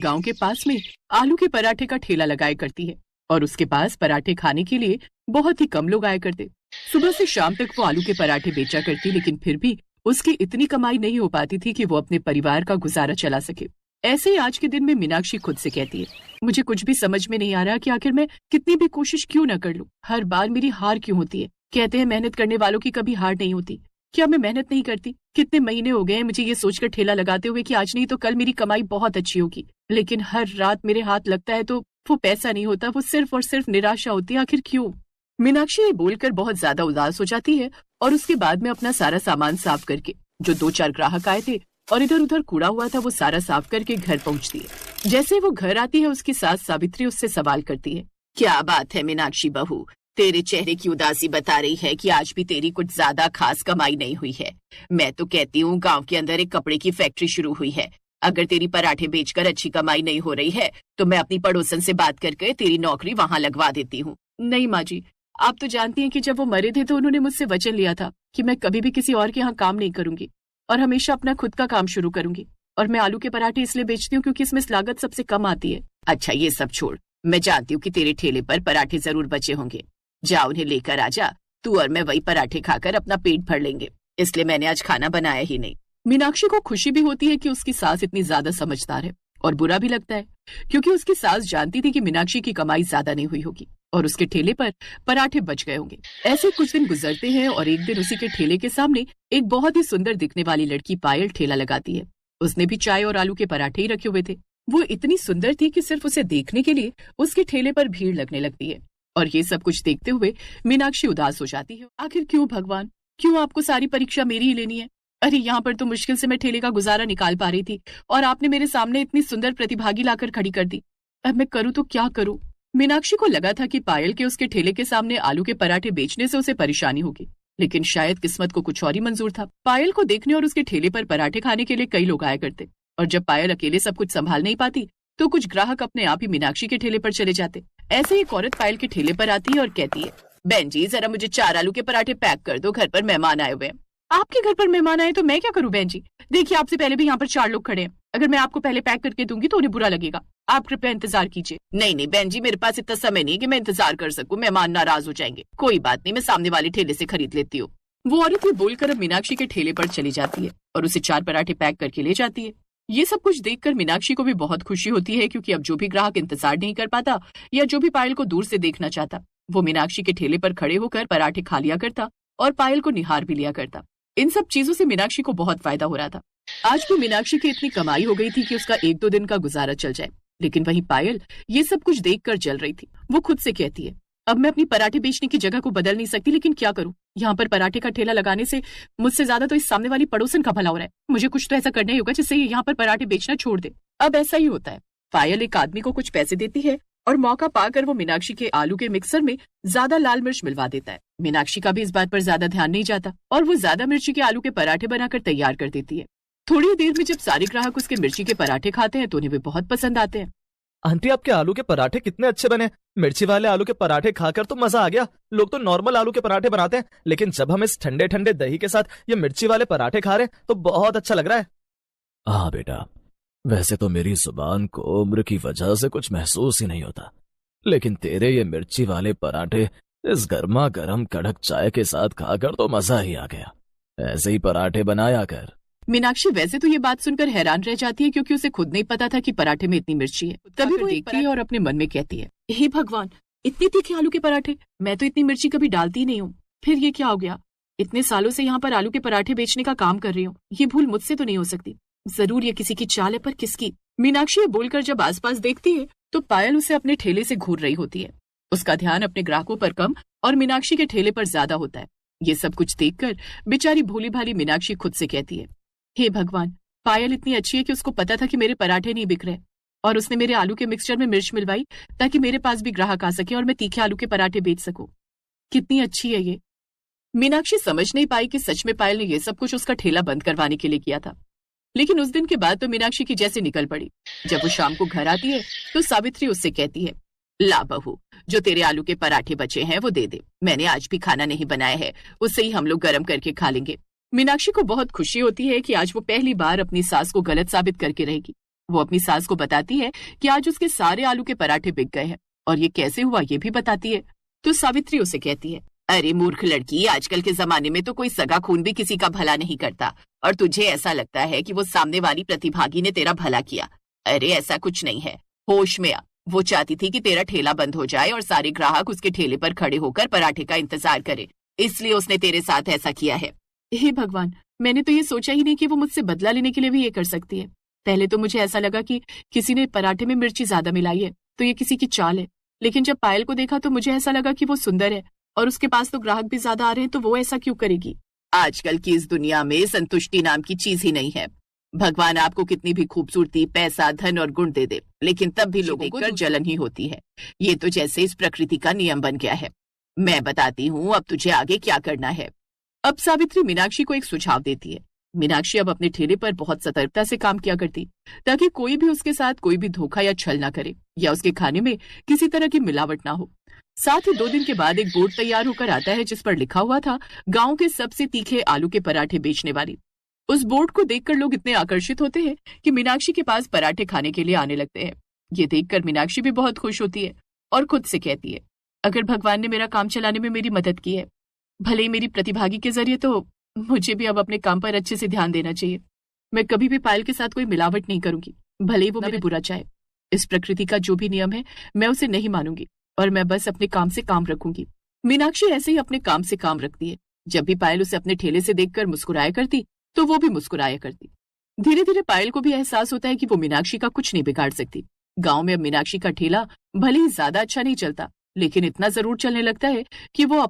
गांव के पास में आलू के पराठे का ठेला लगाया करती है और उसके पास पराठे खाने के लिए बहुत ही कम लोग आया करते। सुबह से शाम तक वो आलू के पराठे बेचा करती, लेकिन फिर भी उसकी इतनी कमाई नहीं हो पाती थी कि वो अपने परिवार का गुजारा चला सके। ऐसे ही आज के दिन में मीनाक्षी खुद से कहती है, मुझे कुछ भी समझ में नहीं आ रहा कि आखिर मैं कितनी भी कोशिश क्यों न कर लूं, हर बार मेरी हार क्यों होती है। कहते हैं मेहनत करने वालों की कभी हार नहीं होती। क्या मैं मेहनत नहीं करती? कितने महीने हो गए हैं मुझे ये सोचकर ठेला लगाते हुए कि आज नहीं तो कल मेरी कमाई बहुत अच्छी होगी, लेकिन हर रात मेरे हाथ लगता है तो वो पैसा नहीं होता, वो सिर्फ और सिर्फ निराशा होती है। आखिर क्यों? मीनाक्षी ये बोलकर बहुत ज्यादा उदास हो जाती है और उसके बाद में अपना सारा सामान साफ करके, जो 2-4 ग्राहक आए थे और इधर उधर कूड़ा हुआ था, वो सारा साफ करके घर पहुंचती है। जैसे वो घर आती है, उसकी सास सावित्री उससे सवाल करती है, क्या बात है मीनाक्षी बहू, तेरे चेहरे की उदासी बता रही है कि आज भी तेरी कुछ ज्यादा खास कमाई नहीं हुई है। मैं तो कहती हूँ गांव के अंदर एक कपड़े की फैक्ट्री शुरू हुई है, अगर तेरी पराठे बेचकर अच्छी कमाई नहीं हो रही है तो मैं अपनी पड़ोसन से बात करके तेरी नौकरी वहां लगवा देती हूँ। नहीं माँ जी, आप तो जानती हैं कि जब वो मरे थे तो उन्होंने मुझसे वचन लिया था कि मैं कभी भी किसी और के यहाँ काम नहीं करूंगी और हमेशा अपना खुद का काम शुरू करूंगी। और मैं आलू के पराठे इसलिए बेचती हूँ क्योंकि इसमें लागत सबसे कम आती है। अच्छा ये सब छोड़, मैं जानती हूँ कि तेरे ठेले पर पराठे जरूर बचे होंगे, जा उन्हें लेकर आजा, तू और मैं वही पराठे खाकर अपना पेट भर लेंगे, इसलिए मैंने आज खाना बनाया ही नहीं। मीनाक्षी को खुशी भी होती है कि उसकी सास इतनी ज्यादा समझदार है और बुरा भी लगता है क्योंकि उसकी सास जानती थी कि मीनाक्षी की कमाई ज्यादा नहीं हुई होगी और उसके ठेले पर पराठे बच गए होंगे। ऐसे कुछ दिन गुजरते हैं और एक दिन उसी के ठेले के सामने एक बहुत ही सुंदर दिखने वाली लड़की पायल ठेला लगाती है। उसने भी चाय और आलू के पराठे ही रखे हुए थे। वो इतनी सुंदर थी कि सिर्फ उसे देखने के लिए उसके ठेले पर भीड़ लगने लगती है और ये सब कुछ देखते हुए मीनाक्षी उदास हो जाती है। आखिर क्यों भगवान, क्यों आपको सारी परीक्षा मेरी ही लेनी है? अरे यहाँ पर तो मुश्किल से मैं ठेले का गुजारा निकाल पा रही थी और आपने मेरे सामने इतनी सुंदर प्रतिभागी लाकर खड़ी कर दी। अब मैं करूँ तो क्या करूँ? मीनाक्षी को लगा था कि पायल के उसके ठेले के सामने आलू के पराठे बेचने से उसे परेशानी होगी, लेकिन शायद किस्मत को कुछ और ही मंजूर था। पायल को देखने और उसके ठेले पर पराठे खाने के लिए कई लोग आया करते और जब पायल अकेले सब कुछ संभाल नहीं पाती तो कुछ ग्राहक अपने आप ही मीनाक्षी के ठेले पर चले जाते। ऐसे ही एक औरत पायल के ठेले पर आती है और कहती है, बहन जी जरा मुझे 4 आलू के पराठे पैक कर दो, घर पर मेहमान आए हुए हैं। आपके घर पर मेहमान आए तो मैं क्या करूं बहन जी? देखिए आपसे पहले भी यहाँ पर 4 लोग खड़े हैं, अगर मैं आपको पहले पैक करके दूंगी तो उन्हें बुरा लगेगा। आप कृपया इंतजार कीजिए। नहीं नहीं बहन जी, मेरे पास इतना समय नहीं कि मैं इंतजार कर सकूं, मेहमान नाराज हो जाएंगे। कोई बात नहीं, मैं सामने वाले ठेले से खरीद लेती हूँ। वो औरत ये बोलकर अब मीनाक्षी के ठेले पर चली जाती है और उसे 4 पराठे पैक करके ले जाती है। ये सब कुछ देखकर मीनाक्षी को भी बहुत खुशी होती है क्योंकि अब जो भी ग्राहक इंतजार नहीं कर पाता या जो भी पायल को दूर से देखना चाहता, वो मीनाक्षी के ठेले पर खड़े होकर पराठे खा लिया करता और पायल को निहार भी लिया करता। इन सब चीजों से मीनाक्षी को बहुत फायदा हो रहा था। आज भी मीनाक्षी की इतनी कमाई हो गई थी कि उसका 1-2 दिन का गुजारा चल जाए, लेकिन वहीं पायल ये सब कुछ देखकर जल रही थी। वो खुद से कहती है, अब मैं अपनी पराठे बेचने की जगह को बदल नहीं सकती, लेकिन क्या करूं? यहाँ पर पराठे का ठेला लगाने से मुझसे ज्यादा तो इस सामने वाली पड़ोसन का भला हो रहा है। मुझे कुछ तो ऐसा करना ही होगा जिससे ये यहाँ पर पराठे बेचना छोड़ दे। अब ऐसा ही होता है। पायल एक आदमी को कुछ पैसे देती है और मौका पाकर वो मीनाक्षी के आलू के मिक्सर में ज्यादा लाल मिर्च मिलवा देता है। मीनाक्षी का भी इस बात पर ज्यादा ध्यान नहीं जाता और वो ज्यादा मिर्ची के आलू के पराठे बनाकर तैयार कर देती है। थोड़ी देर में जब सारे ग्राहक उसके मिर्ची के पराठे खाते हैं तो उन्हें वे बहुत पसंद आते हैं। आंटी आपके आलू के पराठे कितने अच्छे बने, मिर्ची वाले आलू के पराठे खाकर तो मजा आ गया। लोग तो नॉर्मल आलू के पराठे बनाते हैं, लेकिन जब हम इस ठंडे ठंडे दही के साथ ये मिर्ची वाले पराठे खा रहे हैं तो बहुत अच्छा लग रहा है। हाँ बेटा, वैसे तो मेरी जुबान को उम्र की वजह से कुछ महसूस ही नहीं होता, लेकिन तेरे ये मिर्ची वाले पराठे इस गर्मा गर्म कड़क चाय के साथ खाकर तो मजा ही आ गया। ऐसे ही पराठे बनाया कर। मीनाक्षी वैसे तो ये बात सुनकर हैरान रह जाती है क्योंकि उसे खुद नहीं पता था कि पराठे में इतनी मिर्ची है। तभी वो देखती है और अपने मन में कहती है, हे भगवान, इतनी तीखे आलू के पराठे, मैं तो इतनी मिर्ची कभी डालती नहीं हूँ। फिर ये क्या हो गया? इतने सालों से यहाँ पर आलू के पराठे बेचने का काम कर रही हूँ, ये भूल मुझसे तो नहीं हो सकती। जरूर ये किसी की चाल है, पर किसकी? मीनाक्षी ये बोलकर जब आसपास देखती है तो पायल उसे अपने ठेले से घूर रही होती है। उसका ध्यान अपने ग्राहकों पर कम और मीनाक्षी के ठेले पर ज्यादा होता है। ये सब कुछ देखकर बेचारी भोली भाली मीनाक्षी खुद से कहती है, हे भगवान, पायल इतनी अच्छी है कि उसको पता था कि मेरे पराठे नहीं बिक रहे और उसने मेरे आलू के मिक्सचर में मिर्च मिलवाई ताकि मेरे पास भी ग्राहक आ सके और मैं तीखे आलू के पराठे बेच सकूं। कितनी अच्छी है ये। मीनाक्षी समझ नहीं पाई कि सच में पायल ने ये सब कुछ उसका ठेला बंद करवाने के लिए किया था, लेकिन उस दिन के बाद तो मीनाक्षी की जैसे निकल पड़ी। जब वो शाम को घर आती है तो सावित्री उससे कहती है, ला बहू, जो तेरे आलू के पराठे बचे हैं वो दे दे, मैंने आज भी खाना नहीं बनाया है, उससे ही हम लोग गर्म करके खा लेंगे। मीनाक्षी को बहुत खुशी होती है कि आज वो पहली बार अपनी सास को गलत साबित करके रहेगी। वो अपनी सास को बताती है कि आज उसके सारे आलू के पराठे बिक गए हैं और ये कैसे हुआ ये भी बताती है। तो सावित्री उसे कहती है, अरे मूर्ख लड़की, आजकल के जमाने में तो कोई सगा खून भी किसी का भला नहीं करता और तुझे ऐसा लगता है कि वो सामने वाली प्रतिभागी ने तेरा भला किया। अरे ऐसा कुछ नहीं है, होश में आ। वो चाहती थी कि तेरा ठेला बंद हो जाए और सारे ग्राहक उसके ठेले पर खड़े होकर पराठे का इंतजार करें, इसलिए उसने तेरे साथ ऐसा किया है। हे भगवान, मैंने तो ये सोचा ही नहीं कि वो मुझसे बदला लेने के लिए भी ये कर सकती है। पहले तो मुझे ऐसा लगा कि किसी ने पराठे में मिर्ची ज्यादा मिलाई है तो ये किसी की चाल है, लेकिन जब पायल को देखा तो मुझे ऐसा लगा कि वो सुंदर है और उसके पास तो ग्राहक भी ज्यादा आ रहे हैं, तो वो ऐसा क्यों करेगी। आजकल की इस दुनिया में संतुष्टि नाम की चीज ही नहीं है। भगवान आपको कितनी भी खूबसूरती, पैसा, धन और गुण दे दे, लेकिन तब भी लोगों को जलन ही होती है। ये तो जैसे इस प्रकृति का नियम बन गया है। मैं बताती हूँ अब तुझे आगे क्या करना है। अब सावित्री मीनाक्षी को एक सुझाव देती है। मीनाक्षी अब अपने ठेले पर बहुत सतर्कता से काम किया करती ताकि कोई भी उसके साथ कोई भी धोखा या छल ना करे या उसके खाने में किसी तरह की मिलावट ना हो। साथ ही 2 दिन के बाद एक बोर्ड तैयार होकर आता है जिस पर लिखा हुआ था, गांव के सबसे तीखे आलू के पराठे बेचने वाली। उस बोर्ड को देखकर लोग इतने आकर्षित होते हैं कि मीनाक्षी के पास पराठे खाने के लिए आने लगते हैं। ये देखकर मीनाक्षी भी बहुत खुश होती है और खुद से कहती है, अगर भगवान ने मेरा काम चलाने में मेरी मदद की है, भले ही मेरी प्रतिभागी के जरिए, तो मुझे भी अब अपने काम पर अच्छे से ध्यान देना चाहिए। मैं कभी भी पायल के साथ कोई मिलावट नहीं करूंगी, भले ही वो मेरे बुरा चाहे। इस प्रकृति का जो भी नियम है मैं उसे नहीं मानूंगी और मैं बस अपने काम से काम रखूंगी। मीनाक्षी ऐसे ही अपने काम से काम रखती है। जब भी पायल उसे अपने ठेले से देखकर मुस्कुराया करती तो वो भी मुस्कुराया करती। धीरे धीरे पायल को भी एहसास होता है कि वो मीनाक्षी का कुछ नहीं बिगाड़ सकती। गांव में अब मीनाक्षी का ठेला भले ही ज्यादा अच्छा नहीं चलता, लेकिन इतना जरूर चलने लगता है कि वो अब